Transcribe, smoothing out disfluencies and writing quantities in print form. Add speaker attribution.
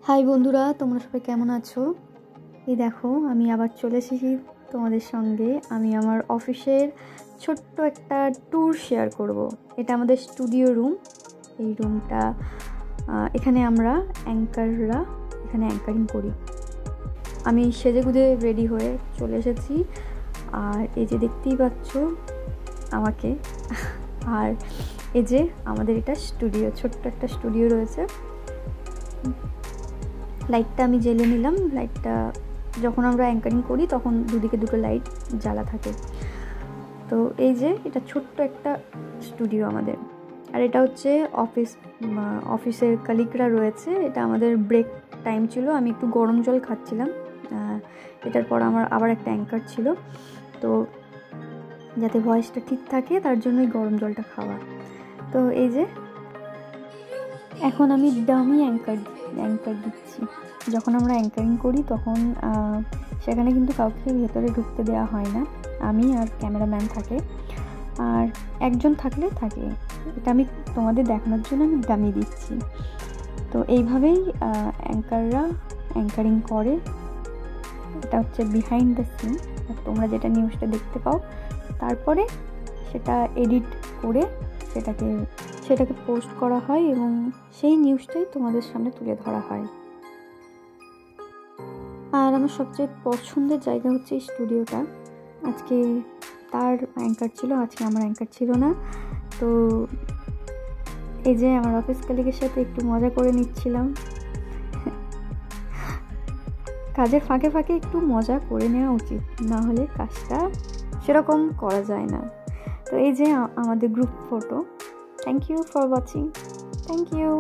Speaker 1: High বন্ধুরা, তোমরা সবাই কেমন আছো? এই দেখো, আমি আবার চলে এসেছি তোমাদের সঙ্গে। আমি আমার অফিসের ছোট্ট একটা ট্যুর শেয়ার করব। এটা আমাদের স্টুডিও রুম। এই রুমটা এখানে আমরা অ্যাঙ্কাররা এখানে অ্যাঙ্কারিং করি। আমি সেজেগুজে রেডি হয়ে চলে এসেছি। আর এই যে দেখতেই পাচ্ছ আমাকে, আর এই যে আমাদের এটা স্টুডিও, ছোট্ট একটা স্টুডিও রয়েছে। লাইটটা আমি জ্বেলে নিলাম। লাইটটা যখন আমরা অ্যাঙ্কারিং করি তখন দুদিকে দুটো লাইট জ্বালা থাকে। তো এই যে এটা ছোট্ট একটা স্টুডিও আমাদের। আর এটা হচ্ছে অফিসের কালিগরা রয়েছে। এটা আমাদের ব্রেক টাইম ছিল, আমি একটু গরম জল খাচ্ছিলাম। এটার পর আমার আবার একটা অ্যাঙ্কার ছিল, তো যাতে ভয়েসটা ঠিক থাকে তার জন্যই গরম জলটা খাওয়া। তো এই যে এখন আমি ডামি অ্যাঙ্কার দিচ্ছি। যখন আমরা অ্যাঙ্কারিং করি তখন সেখানে কিন্তু কাউকে ভেতরে ঢুকতে দেওয়া হয় না, আমি আর ক্যামেরাম্যান থাকে, আর একজন থাকলে থাকে। এটা আমি তোমাদের দেখানোর জন্য আমি ডামি দিচ্ছি। তো এইভাবেই অ্যাঙ্কাররা অ্যাঙ্কারিং করে। এটা হচ্ছে বিহাইন্ড দ্য সিন, তোমরা যেটা নিউজটা দেখতে পাও। তারপরে সেটা এডিট করে সেটাকে পোস্ট করা হয় এবং সেই নিউজটাই তোমাদের সামনে তুলে ধরা হয়। আর আমার সবচেয়ে পছন্দের জায়গা হচ্ছে এই স্টুডিওটা। আজকে তার অ্যাঙ্কার ছিল, আজকে আমার অ্যাঙ্কার ছিল না। তো এই যে আমার অফিস কলিগের সাথে একটু মজা করে নিচ্ছিলাম। কাজের ফাঁকে ফাঁকে একটু মজা করে নেওয়া উচিত, না হলে কাজটা সেরকম করা যায় না। তো এই যে আমাদের group photo. Thank you for watching. Thank you.